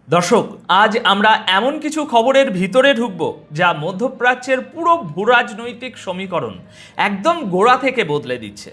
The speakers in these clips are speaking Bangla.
দর্শক, আজ আমরা এমন কিছু খবরের ভিতরে ঢুকব যা মধ্যপ্রাচ্যের পুরো ভূরাজনৈতিক সমীকরণ একদম গোড়া থেকে বদলে দিচ্ছে।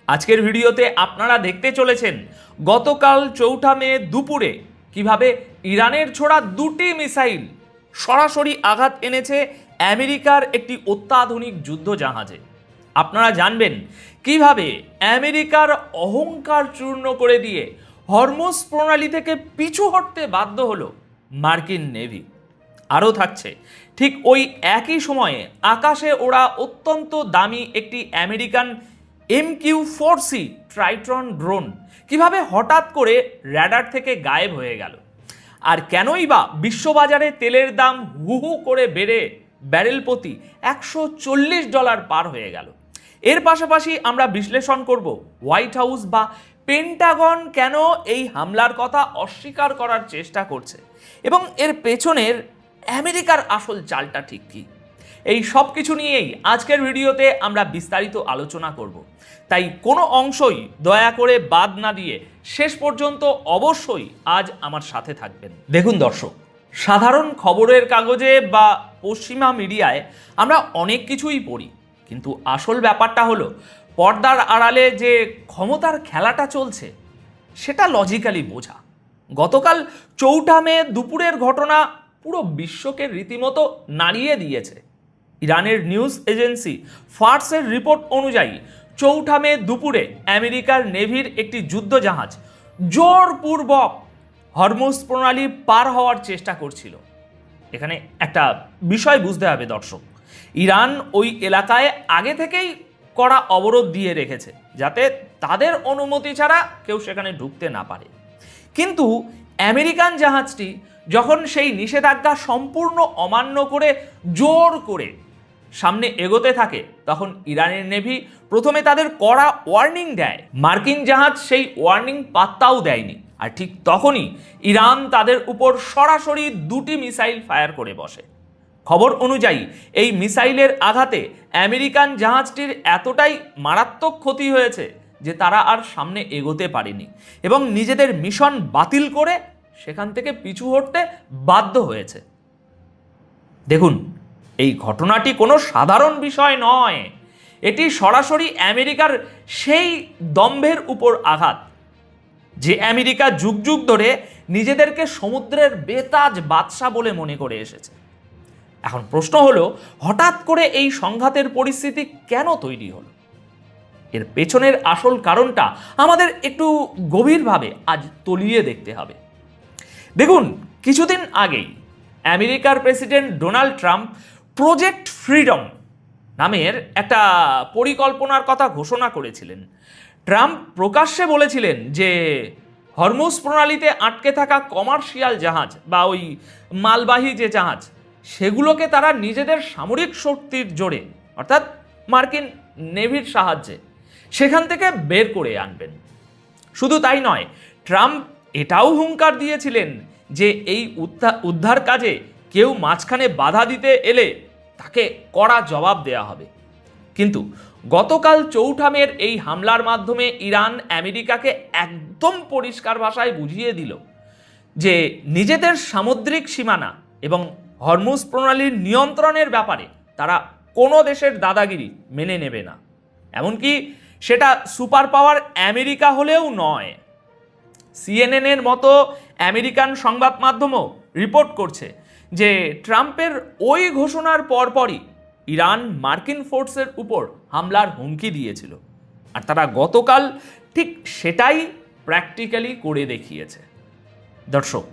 আজকের ভিডিওতে আপনারা দেখতে চলেছেন গতকাল 4 মে দুপুরে কিভাবে ইরানের ছোড়া দুটি মিসাইল সরাসরি আঘাত এনেছে আমেরিকার একটি অত্যাধুনিক যুদ্ধ জাহাজে। আপনারা জানবেন কিভাবে আমেরিকার অহংকার চূর্ণ করে দিয়ে হরমুজ প্রণালী থেকে পিছু হটতে বাধ্য হলো মার্কিন নেভি। আরও থাকছে ঠিক ওই একই সময়ে আকাশে ওড়া অত্যন্ত দামি একটি আমেরিকান MQ-4C ট্রাইটন ড্রোন কিভাবে হঠাৎ করে র্যাডার থেকে গায়েব হয়ে গেল, আর কেনই বা বিশ্ববাজারে তেলের দাম হু হু করে বেড়ে ব্যারেল প্রতি $140 পার হয়ে গেল। এর পাশাপাশি আমরা বিশ্লেষণ করব হোয়াইট হাউস বা পেন্টাগন কেন এই হামলার কথা অস্বীকার করার চেষ্টা করছে এবং এর পেছনের আমেরিকার আসল চালটা ঠিক কী। এই সব কিছু নিয়েই আজকের ভিডিওতে আমরা বিস্তারিত আলোচনা করব, তাই কোনো অংশই দয়া করে বাদ না দিয়ে শেষ পর্যন্ত অবশ্যই আজ আমার সাথে থাকবেন। দেখুন দর্শক, সাধারণ খবরের কাগজে বা পশ্চিমা মিডিয়ায় আমরা অনেক কিছুই পড়ি, কিন্তু আসল ব্যাপারটা হলো পর্দার আড়ালে যে ক্ষমতার খেলাটা চলছে সেটা লজিক্যালি বোঝা। গতকাল 4 মে দুপুরের ঘটনা পুরো বিশ্বকে রীতিমতো নাড়িয়ে দিয়েছে। ইরানের নিউজ এজেন্সি ফার্সের রিপোর্ট অনুযায়ী 4 মে দুপুরে আমেরিকার নেভির একটি যুদ্ধজাহাজ জোরপূর্বক হরমুজ প্রণালী পার হওয়ার চেষ্টা করছিল। এখানে একটা বিষয় বুঝতে হবে দর্শক, ইরান ওই এলাকায় আগে থেকেই কড়া অবরোধ দিয়ে রেখেছে যাতে তাদের অনুমতি ছাড়া কেউ সেখানে ঢুকতে না পারে। কিন্তু আমেরিকান জাহাজটি যখন সেই নিষেধাজ্ঞা সম্পূর্ণ অমান্য করে জোর করে সামনে এগোতে থাকে, তখন ইরানের নেভি প্রথমে তাদের কড়া ওয়ার্নিং দেয়। মার্কিন জাহাজ সেই ওয়ার্নিং পাত্তাও দেয়নি, আর ঠিক তখনই ইরান তাদের উপর সরাসরি দুটি মিসাইল ফায়ার করে বসে। খবর অনুযায়ী এই মিসাইলের আঘাতে আমেরিকান জাহাজটির এতটাই মারাত্মক ক্ষতি হয়েছে যে তারা আর সামনে এগোতে পারেনি এবং নিজেদের মিশন বাতিল করে সেখান থেকে পিছু হটতে বাধ্য হয়েছে। দেখুন, এই ঘটনাটি কোনো সাধারণ বিষয় নয়, এটি সরাসরি আমেরিকার সেই দম্ভের উপর আঘাত যে আমেরিকা যুগ যুগ ধরে নিজেদেরকে সমুদ্রের বেতাজ বাদশা বলে মনে করে এসেছে। এখন প্রশ্ন হলো, হঠাৎ করে এই সংঘাতের পরিস্থিতি কেন তৈরি হলো? এর পেছনের আসল কারণটা আমাদের একটু গভীরভাবে আজ তলিয়ে দেখতে হবে। দেখুন, কিছুদিন আগেই আমেরিকার president Donald Trump project freedom নামের একটা পরিকল্পনার কথা ঘোষণা করেছিলেন। ট্রাম্প প্রকাশ্যে বলেছিলেন যে হরমুজ প্রণালীতে আটকে থাকা কমার্শিয়াল জাহাজ বা ওই মালবাহী যে জাহাজ, সেগুলোকে তারা নিজেদের সামরিক শক্তির জোরে অর্থাৎ মার্কিন নেভির সাহায্যে সেখান থেকে বের করে আনবেন। শুধু তাই নয়, ট্রাম্প এটাও হুঙ্কার দিয়েছিলেন যে এই উদ্ধার কাজে কেউ মাঝখানে বাধা দিতে এলে তাকে কড়া জবাব দেয়া হবে। কিন্তু গতকাল 4 মের এই হামলার মাধ্যমে ইরান আমেরিকাকে একদম পরিষ্কার ভাষায় বুঝিয়ে দিল যে নিজেদের সামুদ্রিক সীমানা এবং হরমুজ প্রণালীর নিয়ন্ত্রণের ব্যাপারে তারা কোনো দেশের দাদাগিরি মেনে নেবে না, এমনকি সেটা সুপার পাওয়ার আমেরিকা হলেও নয়। CNN এর মতো আমেরিকান সংবাদ মাধ্যমও রিপোর্ট করছে যে ট্রাম্পের ওই ঘোষণার পরপরই ইরান মার্কিন ফোর্সের উপর হামলার হুমকি দিয়েছিল, আর তারা গতকাল ঠিক সেটাই প্র্যাকটিক্যালি করে দেখিয়েছে। দর্শক,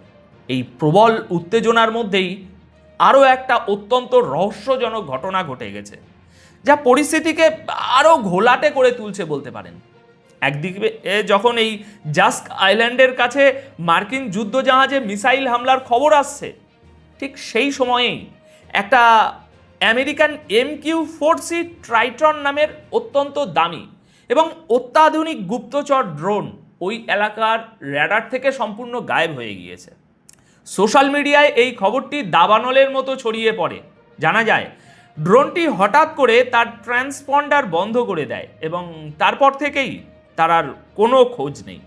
এই প্রবল উত্তেজনার মধ্যেই আরও একটা অত্যন্ত রহস্যজনক ঘটনা ঘটে গেছে যা পরিস্থিতিকে আরও ঘোলাটে করে তুলছে বলতে পারেন। একদিকে যখন এই জাস্ক আইল্যান্ডের কাছে মার্কিন যুদ্ধজাহাজে মিসাইল হামলার খবর আসছে, ঠিক সেই সময়েই একটা আমেরিকান MQ-4C ট্রাইটন নামের অত্যন্ত দামি এবং অত্যাধুনিক গুপ্তচর ড্রোন ওই এলাকার র্যাডার থেকে সম্পূর্ণ গায়েব হয়ে গিয়েছে। সোশ্যাল মিডিয়ায় এই খবরটি দাবানলের মতো ছড়িয়ে পড়ে। জানা যায় ড্রোনটি হঠাৎ করে তার ট্রান্সপন্ডার বন্ধ করে দেয় এবং তারপর থেকেই তার আর কোনো খোঁজ নেই।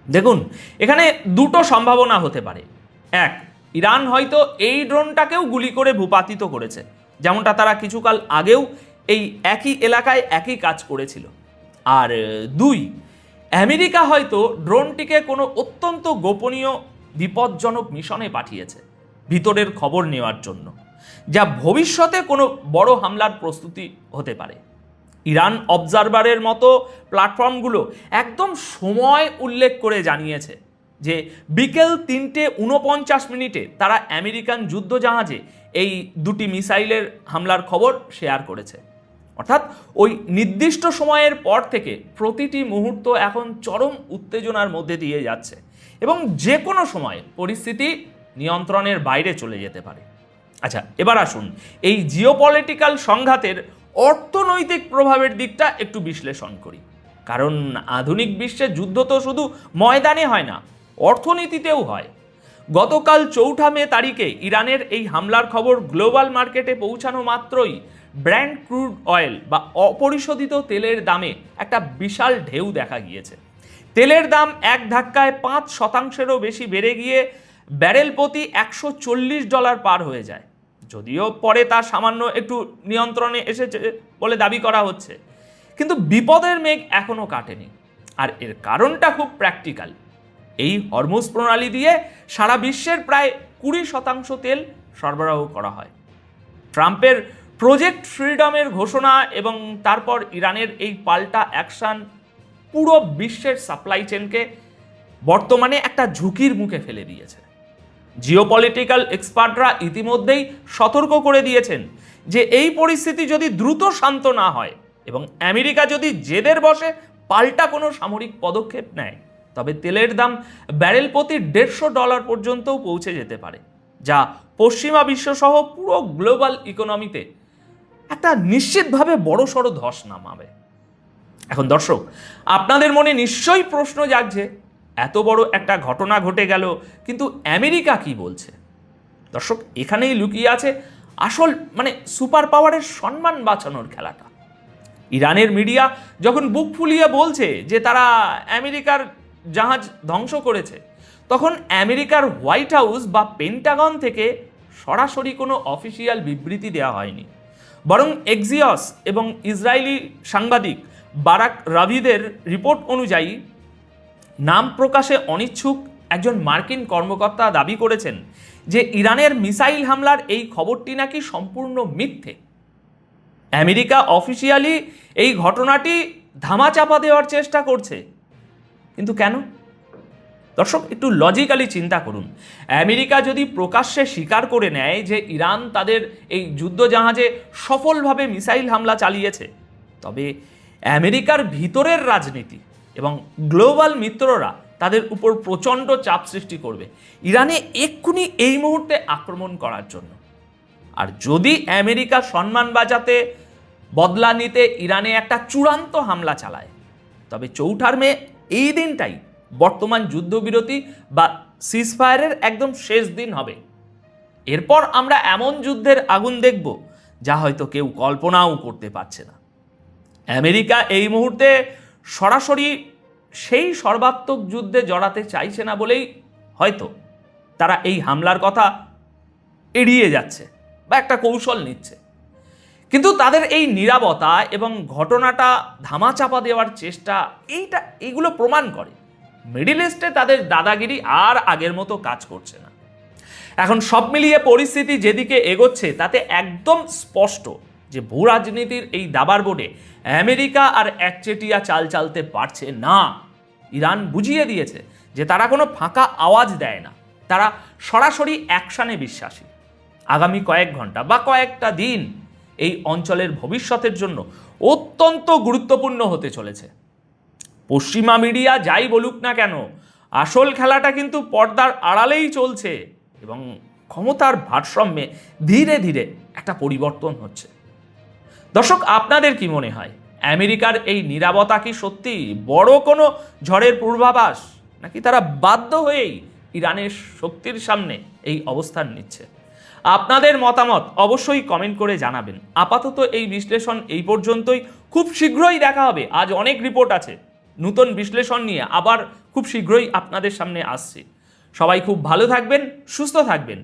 দেখুন, এখানে দুটো সম্ভাবনা হতে পারে। এক, ইরান হয়তো এই ড্রোনটাকেও গুলি করে ভূপাতিত করেছে, যেমনটা তারা কিছুকাল আগেও এই একই এলাকায় একই কাজ করেছিল। আর দুই, আমেরিকা হয়তো ড্রোনটিকে কোনো অত্যন্ত গোপনীয় বিপজ্জনক মিশনে পাঠিয়েছে ভিতরের খবর নেওয়ার জন্য, যা ভবিষ্যতে কোনো বড় হামলার প্রস্তুতি হতে পারে। ইরান অবজারভারের মতো প্ল্যাটফর্মগুলো একদম সময় উল্লেখ করে জানিয়েছে যে বিকেল 3:49 তারা আমেরিকান যুদ্ধজাহাজে এই দুটি মিসাইলের হামলার খবর শেয়ার করেছে। অর্থাৎ ওই নির্দিষ্ট সময়ের পর থেকে প্রতিটি মুহূর্ত এখন চরম উত্তেজনার মধ্যে দিয়ে যাচ্ছে এবং যে কোনো সময় পরিস্থিতি নিয়ন্ত্রণের বাইরে চলে যেতে পারে। আচ্ছা, এবার আসুন এই জিওপলিটিক্যাল সংঘাতের অর্থনৈতিক প্রভাবের দিকটা একটু বিশ্লেষণ করি। কারণ আধুনিক বিশ্বে যুদ্ধ তো শুধু ময়দানে হয় না, অর্থনীতিতেও হয়। গতকাল 4 মে তারিখে ইরানের এই হামলার খবর গ্লোবাল মার্কেটে পৌঁছানো মাত্রই ব্র্যান্ড ক্রুড অয়েল বা অপরিশোধিত তেলের দামে একটা বিশাল ঢেউ দেখা গিয়েছে। তেলের দাম এক ধাক্কায় 5% বেশি বেড়ে গিয়ে ব্যারেল প্রতি $140 পার হয়ে যায়। যদিও পরে তা সামান্য একটু নিয়ন্ত্রণে এসেছে বলে দাবি করা হচ্ছে, কিন্তু বিপদের মেঘ এখনো কাটেনি। আর এর কারণটা খুব প্র্যাকটিক্যাল। এই হরমুজ প্রণালী দিয়ে সারা বিশ্বের প্রায় 20% তেল সরবরাহ করা হয়। ট্রাম্পের প্রজেক্ট ফ্রিডমের ঘোষণা এবং তারপর ইরানের এই পাল্টা অ্যাকশন পুরো বিশ্বের সাপ্লাই চেনকে বর্তমানে একটা ঝুঁকির মুখে ফেলে দিয়েছে। জিওপলিটিক্যাল এক্সপার্টরা ইতিমধ্যেই সতর্ক করে দিয়েছেন যে এই পরিস্থিতি যদি দ্রুত শান্ত না হয় এবং আমেরিকা যদি জেদের বসে পাল্টা কোনো সামরিক পদক্ষেপ নেয়, তবে তেলের দাম ব্যারেল প্রতি $150 পর্যন্তও পৌঁছে যেতে পারে, যা পশ্চিমা বিশ্বসহ পুরো গ্লোবাল ইকোনমিতে একটা নিশ্চিতভাবে বড়সড় ধস নামাবে। এখন দর্শক, আপনাদের মনে নিশ্চয়ই প্রশ্ন জাগছে, এত বড় একটা ঘটনা ঘটে গেল, কিন্তু আমেরিকা কি বলছে? দর্শক, এখানেই লুকিয়ে আছে আসল সুপার পাওয়ারের সম্মান বাঁচানোর খেলাটা। ইরানের মিডিয়া যখন বুক ফুলিয়ে বলছে যে তারা আমেরিকার জাহাজ ধ্বংস করেছে, তখন আমেরিকার হোয়াইট হাউস বা পেন্টাগন থেকে সরাসরি কোনো অফিসিয়াল বিবৃতি দেওয়া হয়নি, বরং এক্সিওস এবং ইসরায়েলি সাংবাদিক বারাক রাভিদের রিপোর্ট অনুযায়ী নাম প্রকাশে অনিচ্ছুক একজন মার্কিন কর্মকর্তা দাবি করেছেন যে ইরানের মিসাইল হামলার এই খবরটি নাকি সম্পূর্ণ মিথ্যে। আমেরিকা অফিসিয়ালি এই ঘটনাটি ধামাচাপা দেওয়ার চেষ্টা করছে, কিন্তু কেন? দর্শক, একটু লজিক্যালি চিন্তা করুন। আমেরিকা যদি প্রকাশ্যে স্বীকার করে নেয় যে ইরান তাদের এই যুদ্ধজাহাজে সফলভাবে মিসাইল হামলা চালিয়েছে, তবে আমেরিকার ভিতরের রাজনীতি এবং গ্লোবাল মিত্ররা তাদের উপর প্রচণ্ড চাপ সৃষ্টি করবে ইরানে এক্ষুনি এই মুহূর্তে আক্রমণ করার জন্য। আর যদি আমেরিকা সম্মান বাঁচাতে বদলা নিতে ইরানে একটা চূড়ান্ত হামলা চালায়, তবে 4 মে এই দিনটাই বর্তমান যুদ্ধবিরতি বা সিজফায়ারের একদম শেষ দিন হবে। এরপর আমরা এমন যুদ্ধের আগুন দেখব যা হয়তো কেউ কল্পনাও করতে পারছে না। আমেরিকা এই মুহূর্তে সরাসরি সেই সর্বাত্মক যুদ্ধে জড়াতে চাইছে না বলেই হয়তো তারা এই হামলার কথা এড়িয়ে যাচ্ছে বা একটা কৌশল নিচ্ছে। কিন্তু তাদের এই নীরবতা এবং ঘটনাটা ধামাচাপা দেওয়ার চেষ্টা এইগুলো প্রমাণ করে মিডল ইস্টে তাদের দাদাগিরি আর আগের মতো কাজ করছে না। এখন সব মিলিয়ে পরিস্থিতি যেদিকে এগোচ্ছে তাতে একদম স্পষ্ট যে ভূ রাজনীতির এই দাবার বোর্ডে আমেরিকা আর একচেটিয়া চাল চালতে পারছে না। ইরান বুঝিয়ে দিয়েছে যে তারা কোনো ফাঁকা আওয়াজ দেয় না, তারা সরাসরি অ্যাকশনে বিশ্বাসী। আগামী কয়েক ঘন্টা বা কয়েকটা দিন এই অঞ্চলের ভবিষ্যতের জন্য অত্যন্ত গুরুত্বপূর্ণ হতে চলেছে। পশ্চিমা মিডিয়া যাই বলুক না কেন, আসল খেলাটা কিন্তু পর্দার আড়ালেই চলছে এবং ক্ষমতার ভারসাম্যে ধীরে ধীরে একটা পরিবর্তন হচ্ছে। দর্শক, আপনাদের কি মনে হয়, আমেরিকার এই নীরবতা কি সত্যি বড় কোনো ঝড়ের পূর্বাভাস, নাকি তারা বাধ্য হয়েই ইরানের শক্তির সামনে এই অবস্থান নিচ্ছে? আপনাদের মতামত অবশ্যই কমেন্ট করে জানাবেন। আপাতত এই বিশ্লেষণ এই পর্যন্তই। খুব শীঘ্রই দেখা হবে। আজ অনেক রিপোর্ট আছে, নতুন বিশ্লেষণ নিয়ে আবার খুব শীঘ্রই আপনাদের সামনে আসছি। সবাই খুব ভালো থাকবেন, সুস্থ থাকবেন।